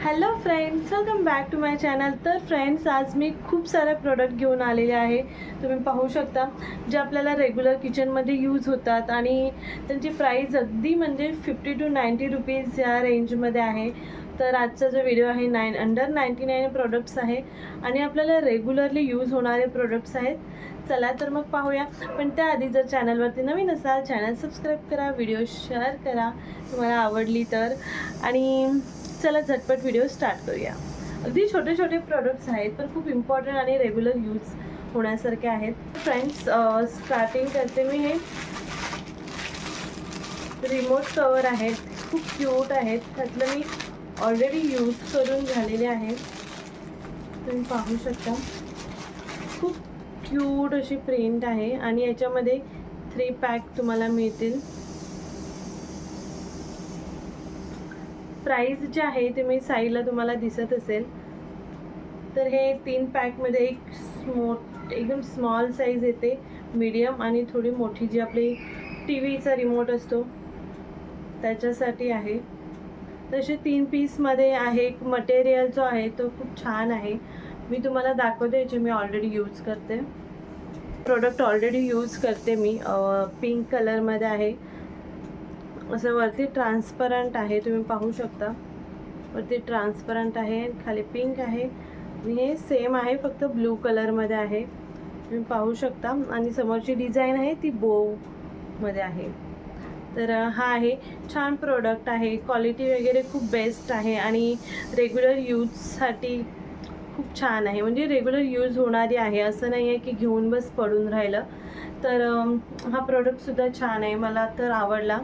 Hello friends, welcome back to my channel. तर friends, आज मी खूप सारे प्रोडक्ट घेऊन आलेले आहे. तुम्ही पाहू शकता, जे आपल्याला रेग्युलर किचनमध्ये यूज होतात आणि त्यांची प्राईस अगदी म्हणजे 50 to 90 रुपीज या रेंजमध्ये आहे. तर आजचा जो व्हिडिओ आहे अंडर 99 प्रोडक्ट्स आहे आणि आपल्याला रेग्युलरली यूज होणारे प्रोडक्ट्स आहेत. चला तर मग पाहूया. पण त्याआधी जर चॅनलवरती नवीन असाल, चॅनल सबस्क्राईब करा, व्हिडिओ शेअर करा तुम्हाला आवडली तर. आणि चला झटपट व्हिडिओ स्टार्ट करूया. अगदी छोटे छोटे प्रोडक्ट्स आहेत, पण खूप इम्पॉर्टंट आणि रेग्युलर यूज होण्यासारखे आहेत. फ्रेंड्स, स्टार्टिंग करते मी. हे रिमोट कवर आहेत, खूप क्यूट आहेत. त्यातलं मी ऑलरेडी यूज करून झालेले आहे. तुम्ही पाहू शकता, खूप क्यूट अशी प्रिंट आहे आणि याच्यामध्ये 3 पॅक तुम्हाला मिळतील. प्राइस जे आहे ते मी साईडला तुम्हाला दिसत असेल. तर हे 3 पॅकमध्ये एक एकदम स्मॉल साईज येते, मीडियम आणि थोडी मोठी, जी आपली टी व्हीचा रिमोट असतो त्याच्यासाठी आहे. तसे 3 पीसमध्ये आहे. मटेरियल जो आहे तो खूप छान आहे. मी तुम्हाला दाखवते, जे मी ऑलरेडी यूज करते. प्रोडक्ट ऑलरेडी यूज करते मी. पिंक कलरमध्ये आहे. असं वरती ट्रान्सपरंट आहे, तुम्ही पाहू शकता. वरती ट्रान्सपरंट आहे, खाली पिंक आहे आणि हे सेम आहे, फक्त ब्लू कलरमध्ये आहे. तुम्ही पाहू शकता. आणि समोरची डिझाईन आहे ती बोमध्ये आहे. तर हा आहे, छान प्रोडक्ट आहे. क्वालिटी वगैरे खूप बेस्ट आहे आणि रेग्युलर यूजसाठी खूप छान आहे. म्हणजे रेग्युलर यूज होणारी आहे, असं नाही आहे की घेऊन बस पडून राहिलं. तर हा प्रोडक्टसुद्धा छान आहे, मला तर आवडला.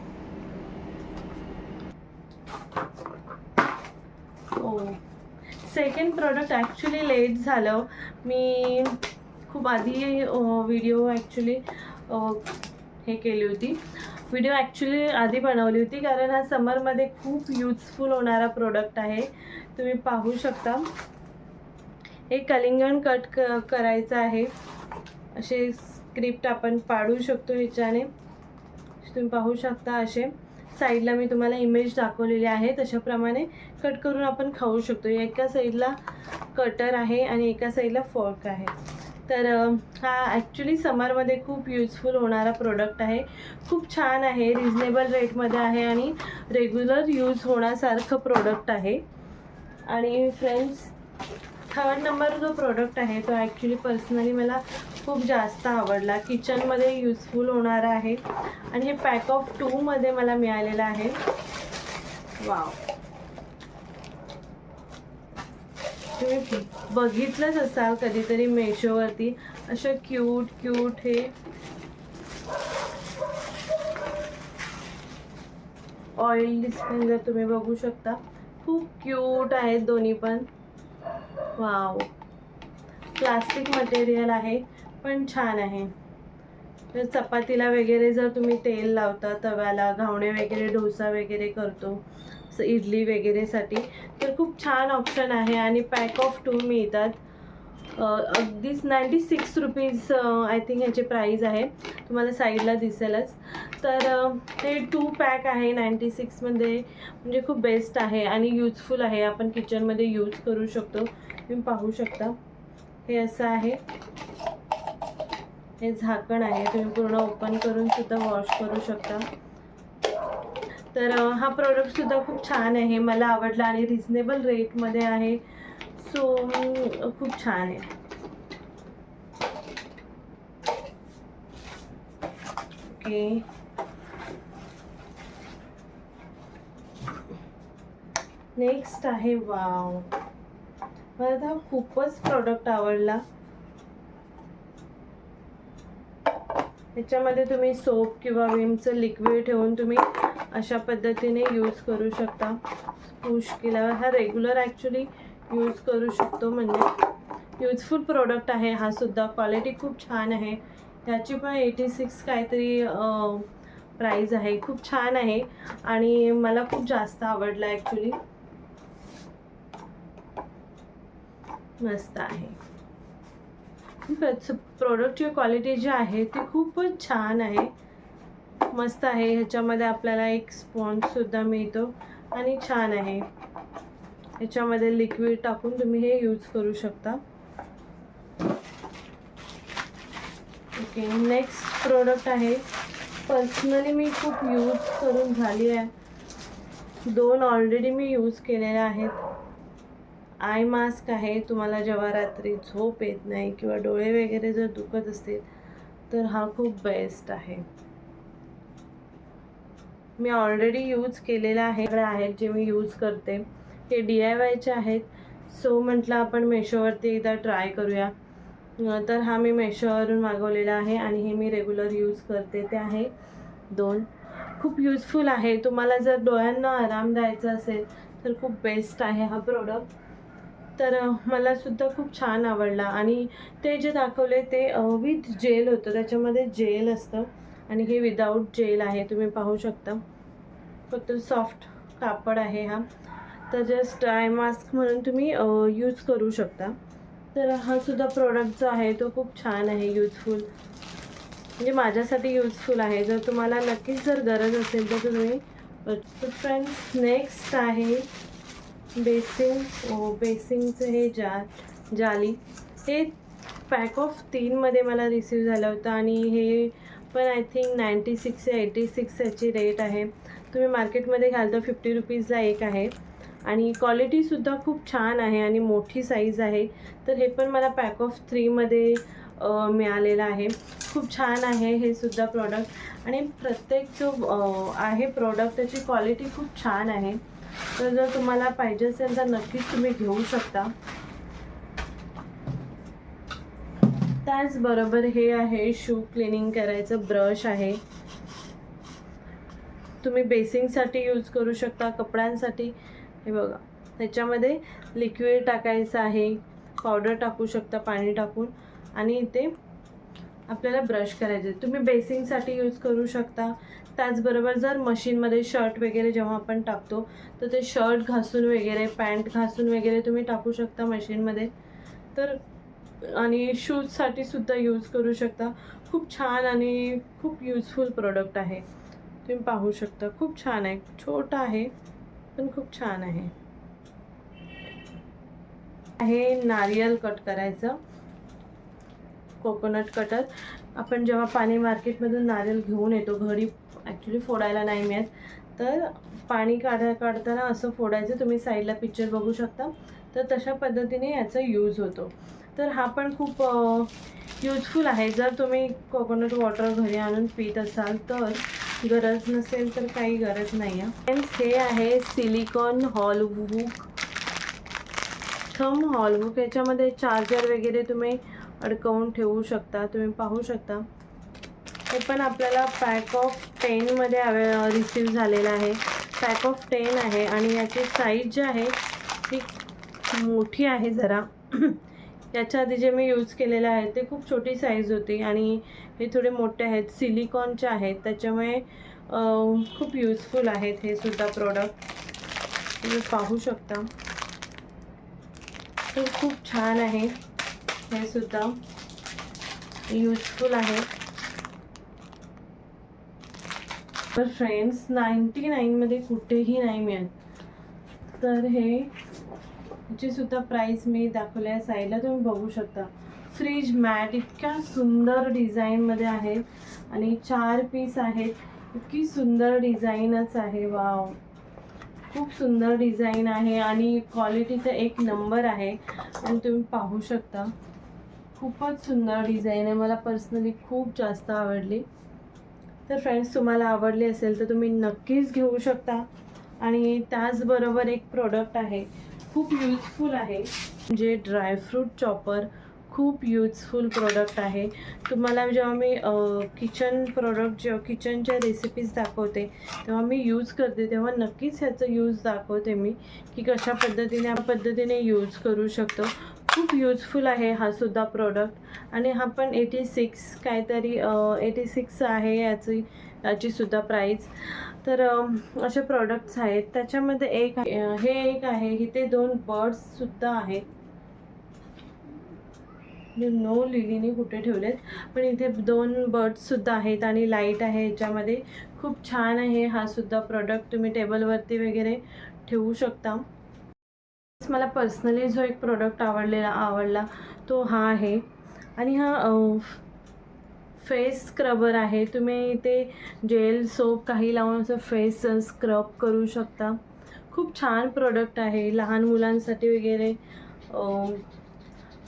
सेकंड प्रोडक्ट ॲक्च्युली लेट झालं. मी खूप आधी व्हिडिओ ॲक्च्युली हे केली होती. व्हिडिओ ॲक्च्युली आधी बनवली होती, कारण हा समरमध्ये खूप यूजफुल होणारा प्रोडक्ट आहे. तुम्ही पाहू शकता. हे कलिंगड कट करायचं आहे. असे स्क्रिप्ट आपण पाडू शकतो ह्याच्याने. तुम्ही पाहू शकता. असे साईडला मी तुम्हाला इमेज दाखवलेली आहे, तशाप्रमाणे कट करून आपण खाऊ शकतो. एका साईडला कटर आहे आणि एका साईडला फोर्क आहे. तर हा ॲक्च्युली समरमध्ये खूप यूजफुल होणारा प्रोडक्ट आहे. खूप छान आहे, रिजनेबल रेटमध्ये आहे आणि रेग्युलर यूज होण्यासारखं प्रोडक्ट आहे. आणि फ्रेंड्स, थर्ड नंबर जो प्रोडक्ट आहे तो ॲक्च्युली पर्सनली मला खूप जास्त आवडला. किचनमध्ये यूजफुल होणारा आहे आणि हे पॅक ऑफ 2 मध्ये मला मिळालेलं आहे. वाव, तुम्ही बघितलंच असाल कधीतरी मेशोवरती अशा क्यूट हे ऑइल डिस्पेन्सर तुम्ही बघू शकता. खूप क्यूट आहेत दोन्ही पण. वाव, प्लास्टिक मटेरियल आहे, पण छान आहे. तर चपातीला वगैरे जर तुम्ही तेल लावता तव्याला, घावणे वगैरे, डोसा वगैरे करतो, असं इडली वगैरेसाठी, तर खूप छान ऑप्शन आहे. आणि पॅक ऑफ 2 मिळतात. अगदीच 96 रुपीज आय थिंक ह्याची प्राईज आहे, तुम्हाला साईडला दिसेलच. तर हे 2 पॅक आहे 96मध्ये. म्हणजे खूप बेस्ट आहे आणि यूजफुल आहे. आपण किचनमध्ये यूज करू शकतो. तुम्ही पाहू शकता. हे असं आहे, हे झाकण आहे, तुम्ही पूर्ण ओपन करून सुद्धा वॉश करू शकता. तर हा प्रोडक्टसुद्धा खूप छान आहे, मला आवडला आणि रिजनेबल रेटमध्ये आहे. सो खूप छान आहे. ओके, नेक्स्ट आहे. वाव, मला तर खूपच प्रोडक्ट आवडला. ह्याच्यामध्ये तुम्ही सोप किंवा विमचं लिक्विड ठेवून तुम्ही अशा पद्धतीने यूज करू शकता. पुश केल्यावर हा रेग्युलर ॲक्च्युली यूज करू शकतो. म्हणजे यूजफुल प्रोडक्ट आहे हा सुद्धा. क्वालिटी खूप छान आहे. ह्याची पण 86 काहीतरी प्राईज आहे. खूप छान आहे आणि मला खूप जास्त आवडला ॲक्च्युली. मस्त आहे. प्रोडक्टची क्वालिटी जी आहे ती खूपच छान आहे, मस्त आहे. ह्याच्यामध्ये आपल्याला एक स्पॉन्जसुद्धा मिळतो आणि छान आहे. याच्यामध्ये लिक्विड टाकून तुम्ही हे यूज करू शकता. ओके, नेक्स्ट प्रोडक्ट आहे. पर्सनली मी खूप यूज करून झाली आहे. 2 ऑलरेडी मी यूज केलेले आहेत. आय मास्क आहे. तुम्हाला जेव्हा रात्री झोप येत नाही किंवा डोळे वगैरे जर दुखत असतील तर हा खूप बेस्ट आहे. मी ऑलरेडी यूज केलेला आहे. आहेत जे मी यूज करते ते DIYचे आहेत. सो म्हटलं आपण मेशोवरती एकदा ट्राय करूया. तर हा मी मेशोवरून मागवलेला आहे आणि हे मी रेग्युलर यूज करते. ते आहे 2. खूप यूजफुल आहे. तुम्हाला जर डोळ्यांना आराम द्यायचा असेल तर खूप बेस्ट आहे हा प्रोडक्ट. तर मला सुद्धा खूप छान आवडला. आणि ते जे दाखवले ते विथ जेल होतं. त्याच्यामध्ये जेल असतं आणि हे विदाऊट जेल आहे. तुम्ही पाहू शकता. फक्त सॉफ्ट कापड आहे हा. तर जस्ट आय मास्क म्हणून तुम्ही यूज करू शकता. तर हा सुद्धा प्रोडक्ट जो आहे तो खूप छान आहे, यूजफुल. म्हणजे माझ्यासाठी यूजफुल आहे. जर तुम्हाला नक्कीच जर गरज असेल तर तुम्ही. तर फ्रेंड्स, नेक्स्ट आहे बेसिंगचं हे जाली. हे पॅक ऑफ 3मध्ये मला रिसीव झालं होतं आणि हे पण आय थिंक 96 या 86 याची रेट आहे. तुम्ही मार्केटमध्ये घ्याल तर 50 रुपीजला एक आहे. आणि क्वालिटीसुद्धा खूप छान आहे आणि मोठी साईज आहे. तर हे पण मला पॅक ऑफ 3मध्ये मिळालेलं आहे. खूप छान आहे हे सुद्धा प्रॉडक्ट. आणि प्रत्येक जो आहे प्रॉडक्ट त्याची क्वालिटी खूप छान आहे. तर जर तुम्हाला पाहिजे असेल तर नक्कीच तुम्ही घेऊ शकता. त्याचबरोबर हे आहे शू क्लिनिंग करायचं ब्रश आहे. तुम्ही बेसिंगसाठी यूज करू शकता, कपड्यांसाठी. हे बघा, त्याच्यामध्ये लिक्विड टाकायचं आहे, पावडर टाकू शकता पाणी टाकून, आणि इथे आपल्याला ब्रश करायचे. तुम्ही बेसिंगसाठी यूज करू शकता. त्याचबरोबर जर मशीनमध्ये शर्ट वगैरे जेव्हा आपण टाकतो तर ते शर्ट घासून वगैरे, पॅन्ट घासून वगैरे तुम्ही टाकू शकता मशीनमध्ये. तर आणि शूजसाठी सुद्धा यूज करू शकता. खूप छान आणि खूप यूजफुल प्रोडक्ट आहे. तुम्ही पाहू शकता, खूप छान आहे. छोटा आहे पण खूप छान आहे. नारियल कट करायचं, कोकोनट कटर. आपण जेव्हा पाणी मार्केटमधून नारियल घेऊन येतो घरी, ॲक्च्युली फोडायला नाही मिळत, तर पाणी काढताना असं फोडायचं. तुम्ही साईडला पिक्चर बघू शकता. तर तशा पद्धतीने याचा यूज होतो. तर हा पण खूप यूजफुल आहे. जर तुम्ही कोकोनट वॉटर घरी आणून पित असाल तर. गरज नसेल तर काही गरज नाही आहे. फ्रेंड्स, हे आहे सिलिकॉन थंब हॉल बुक. याच्यामध्ये चार्जर वगैरे तुम्ही अडकवून ठेवू शकता. तुम्ही पाहू शकता. हे पण आपल्याला पॅक ऑफ 10मध्ये रिसीव झालेलं आहे. पॅक ऑफ 10 आहे आणि याची साईज जी आहे ती मोठी आहे जरा. याच्या आधी जे मी यूज केलेले आहे ते खूप छोटी साईज होती आणि हे थोडे मोठे आहेत, सिलिकॉनचे आहेत. त्याच्यामुळे खूप यूजफुल आहेत हे सुद्धा प्रोडक्ट. तुम्ही पाहू शकता. तर खूप छान आहे हे सुद्धा, यूजफुल आहे. तर फ्रेंड्स, 99मध्ये कुठेही नाही मिळत. तर ह्याची सुद्धा प्राईस मी दाखवली आहे साईडला, तुम्ही बघू शकता. फ्रीज मॅट इतक्या सुंदर डिझाईनमध्ये आहे आणि 4 पीस आहेत. इतकी सुंदर डिझाईनच आहे. वाव, खूप सुंदर डिझाईन आहे आणि क्वालिटी तर एक नंबर आहे. आणि तुम्ही पाहू शकता, खूपच सुंदर डिझाईन आहे. मला पर्सनली खूप जास्त आवडली. तर फ्रेंड्स, तुम्हाला आवडली असेल तर तुम्ही नक्कीच घेऊ शकता. आणि त्याचबरोबर एक प्रोडक्ट आहे, खूप यूजफुल आहे, म्हणजे ड्रायफ्रूट चॉपर. खूप यूजफुल प्रोडक्ट आहे. तुम्हाला जेव्हा मी जेव्हा किचनच्या रेसिपीज दाखवते तेव्हा मी यूज करते, तेव्हा नक्कीच ह्याचं यूज दाखवते मी, की कशा पद्धतीने यूज करू शकतो. खूप यूजफुल आहे हा सुद्धा प्रोडक्ट. आणि हा पण 86 आहे याची सुद्धा प्राईस. तर असे प्रोडक्ट्स आहेत. त्याच्यामध्ये हे एक आहे. इथे 2 बर्ड्ससुद्धा आहेत. नो लिलीने कुठे ठेवलेत, पण इथे 2 बर्ड्ससुद्धा आहेत आणि लाईट आहे याच्यामध्ये. खूप छान आहे हा सुद्धा प्रोडक्ट. तुम्ही टेबलवरती वगैरे ठेवू शकता. मला पर्सनली जो एक प्रोडक्ट आवडला तो हा आहे. आणि हा फेस स्क्रबर आहे. तुम्ही इथे जेल सोप काही लावून असं फेस स्क्रब करू शकता. खूप छान प्रोडक्ट आहे लहान मुलांसाठी वगैरे.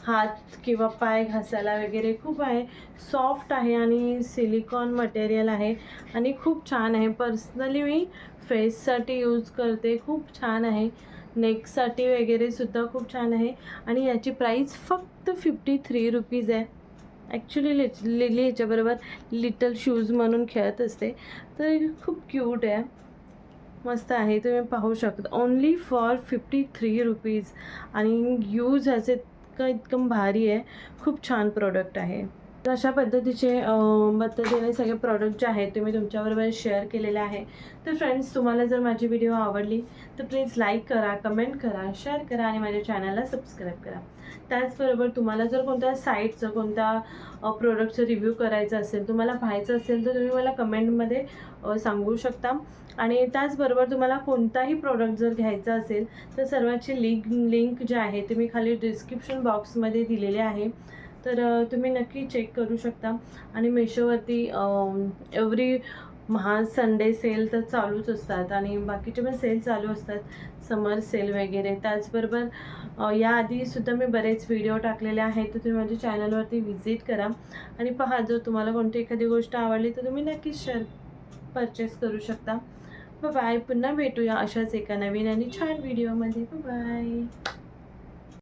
हात किंवा पाय घासायला वगैरे खूप आहे. सॉफ्ट आहे आणि सिलिकॉन मटेरियल आहे आणि खूप छान आहे. पर्सनली मी फेससाठी यूज करते. खूप छान आहे. नेकसाठी वगैरे सुद्धा खूप छान आहे आणि याची प्राईस फक्त 53 रुपीज आहे. ॲक्च्युली लिली ह्याच्याबरोबर लिटल शूज म्हणून खेळत असते, तर खूप क्यूट आहे. मस्त आहे. तुम्ही पाहू शकता. ओन्ली फॉर 53 रुपीज आणि यूज ह्याचे इतकं भारी आहे. खूप छान प्रोडक्ट आहे. तर अशा पद्धतीने सगळे प्रॉडक्ट जे आहेत ते मी तुमच्याबरोबर शेअर केलेले आहे. तर फ्रेंड्स, तुम्हाला जर माझी व्हिडिओ आवडली तर प्लीज लाईक करा, कमेंट करा, शेअर करा आणि माझ्या चॅनलला सबस्क्राईब करा. त्याचबरोबर तुम्हाला जर कोणत्या साईटचं कोणत्या प्रोडक्टचं रिव्ह्यू करायचं असेल, तुम्हाला पाहायचं असेल तर तुम्ही मला कमेंटमध्ये सांगू शकता. आणि त्याचबरोबर तुम्हाला कोणताही प्रोडक्ट जर घ्यायचा असेल तर सर्वांची लिंक जे आहे ते मी खाली डिस्क्रिप्शन बॉक्समध्ये दिलेले आहे. तर तुम्ही नक्की चेक करू शकता. आणि मेशोवरती एव्हरी संडे सेल तर चालूच असतात आणि बाकीचे पण सेल चालू असतात, समर सेल वगैरे. त्याचबरोबर याआधीसुद्धा मी बरेच व्हिडिओ टाकलेले आहेत, तर तुम्ही माझ्या चॅनलवरती व्हिजिट करा आणि पहा. जर तुम्हाला कोणती एखादी गोष्ट आवडली तर तुम्ही नक्कीच परचेस करू शकता. बाय. पुन्हा भेटूया अशाच एका नवीन आणि छान व्हिडिओमध्ये. बाय.